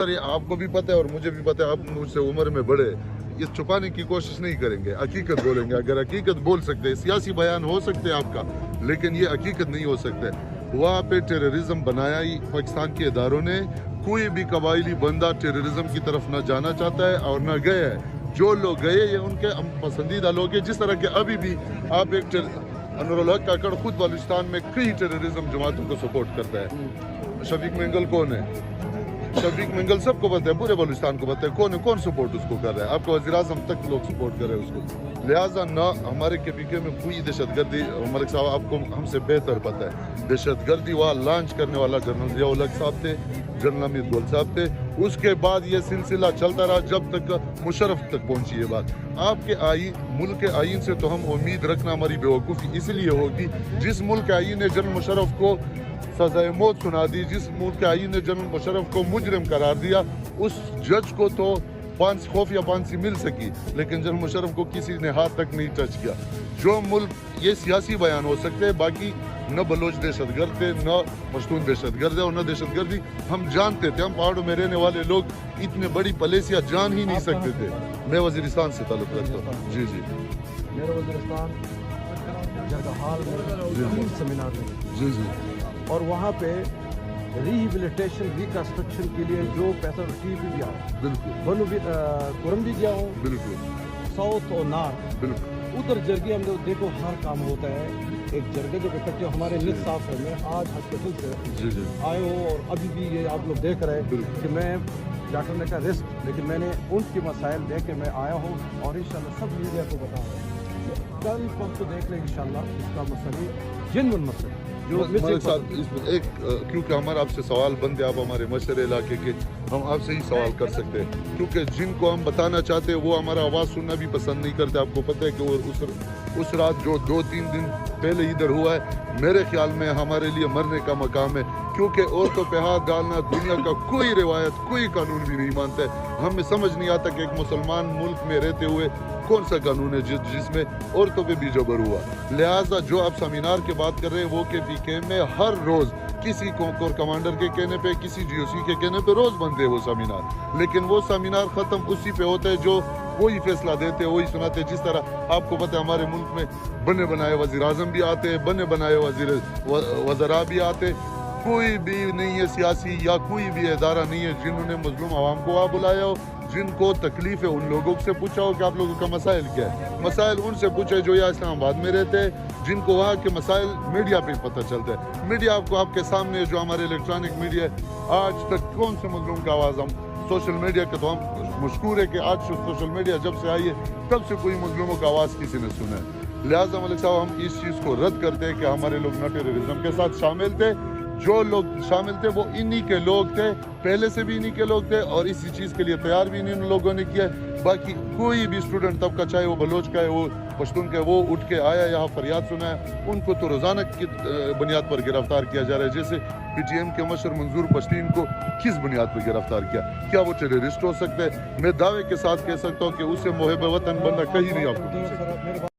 ये आपको भी पता है और मुझे भी पता है, आप मुझसे उम्र में बड़े, ये छुपाने की कोशिश नहीं करेंगे, हकीकत बोलेंगे। अगर हकीकत बोल सकते हैं, सियासी बयान हो सकते हैं आपका, लेकिन ये हकीकत नहीं हो सकते। वहाँ पे टेररिज्म बनाया ही पाकिस्तान के इदारों ने। कोई भी कबायली बंदा टेररिज्म की तरफ न जाना चाहता है और न गए है। जो लोग गए ये उनके पसंदीदा लोग हैं। जिस तरह के अभी भी आप एक अनुरुल हक काकड़ खुद बलूचिस्तान में कई टेररिज्म जमातों को सपोर्ट करता है। शफीक मंगल कौन है? शफीक मंगल सबको पता है, पूरे बलूचिस्तान को पता है कौन सपोर्ट उसको कर रहा है। आपका वज़ीर-ए-आज़म तक लोग सपोर्ट कर रहे हैं उसको। लिहाजा ना हमारे KPK में कोई दहशतगर्दी, मलिक साहब आपको हमसे बेहतर पता है, दहशतगर्दी वहाँ लॉन्च करने वाला जनरल ज़िया उल हक साहब थे, जनरल अमीर गोल साहब थे। उसके बाद ये सिलसिला चलता रहा जब तक मुशर्रफ तक पहुंची ये बात। आपके मुल्क के आईन से तो हम उम्मीद रखना हमारी बेवकूफ़ी इसलिए होगी, जिस मुल्क के आईन ने जनरल मुशर्रफ को सजाए मौत सुना दी, जिस मुल्क के आईन ने जनरल मुशर्रफ को मुजरिम करार दिया, उस जज को तो खुफिया फांसी मिल सकी, लेकिन जनरल मुशर्रफ को किसी ने हाथ तक नहीं टच किया। जो मुल्क ये सियासी बयान हो सकते हैं, बाकी न बलोच दहशतगर्द थे, न पश्तून दहशतगर्द है और न दहशतगर्दी हम जानते थे। हम पहाड़ों में रहने वाले लोग इतने बड़ी पलेसिया जान ही नहीं सकते थे। मैं वज़ीरिस्तान से ताल्लुक़ रखता हूँ। जी जी, मेरा वज़ीरिस्तान जरगाहाल में सेमिनार में जी जी, और वहाँ पे रिहेबिलिटेशन रिकंस्ट्रक्शन के लिए जो पैसा भी दिया, बिल्कुल कुरम भी दिया हूँ, बिल्कुल साउथ और नॉर्थ, बिल्कुल उधर जरगे हम लोग देखो हर काम होता है। एक जरगे जो इकट्ठे हमारे नित साफ है। मैं आज हॉस्पिटल से जी जी, आए हूँ और अभी भी ये आप लोग देख रहे हैं कि मैं डॉक्टर ने कहा रेस्ट, लेकिन मैंने उनके मसाइल देख के मैं आया हूँ और इंशाल्लाह सब मीडिया को बताऊँगा। कल परसों देख लें इंशाल्लाह इसका मसला जेन्युइन मसला जो इसमें एक क्योंकि हमारा आपसे सवाल बनते, आप हमारे मशहर इलाके के, हम आपसे ही सवाल कर सकते हैं, क्योंकि जिनको हम बताना चाहते हैं वो हमारा आवाज़ सुनना भी पसंद नहीं करते। आपको पता है कि वो उस रात जो 2-3 दिन पहले इधर हुआ है, मेरे ख्याल में हमारे लिए मरने का मकाम है, क्योंकि औरतों पे हाथ डालना दुनिया का कोई रिवायत, कोई कानून भी नहीं मानता है। हमें समझ नहीं आता कि एक मुसलमान मुल्क में रहते हुए कौन सा कानून है जिसमें औरतों पे भी जबर हुआ। लिहाजा जो आप सेमिनार की बात कर रहे हैं, वो KPK में हर रोज़ किसी कोर कमांडर के कहने पे, किसी GOC के कहने पे रोज़ बनते हैं वो सेमिनार, लेकिन वो सेमिनार ख़त्म उसी पे होता है जो वही फैसला देते हैं, वही सुनाते हैं। जिस तरह आपको पता है हमारे मुल्क में बने बनाए वज़ीर-ए-आज़म भी आते हैं, बने बनाए वज़रा भी आते। कोई भी नहीं है सियासी या कोई भी इदारा नहीं है जिन्होंने मजलूम आवाम को वहाँ बुलाया हो, जिनको तकलीफ है उन लोगों से पूछा हो कि आप लोगों का मसाइल क्या है। मसाइल उनसे पूछे जो यहाँ इस्लामाबाद में रहते हैं, जिनको वहाँ के मसाइल मीडिया पे पता चलता है। मीडिया आपको आपके सामने जो हमारे इलेक्ट्रॉनिक मीडिया है, आज तक कौन से मजलूम का आवाज़ हम सोशल मीडिया के तो हम मशहूर है कि आज सोशल मीडिया जब से आई है तब से कोई मजलूमों का आवाज़ किसी ने सुना है। लिहाजा मलिक साहब हम इस चीज़ को रद्द करते हैं कि हमारे लोग न टेररिज्म के साथ शामिल थे। जो लोग शामिल थे वो इन्हीं के लोग थे, पहले से भी इन्हीं के लोग थे और इसी चीज़ के लिए तैयार भी इन्हीं लोगों ने किया है। बाकी कोई भी स्टूडेंट तबका, चाहे वो बलोच का है, वो पश्तून का है, वो उठ के आया यहाँ फरियाद सुनाया, उनको तो रोज़ाना की बुनियाद पर गिरफ्तार किया जा रहा है। जैसे PTM के मशहूर मंजूर पश्तीन को किस बुनियाद पर गिरफ्तार किया? क्या वो टेररिस्ट हो सकते हैं? मैं दावे के साथ कह सकता हूँ कि उससे मोहब्बत वतन बंदा कहीं नहीं आपको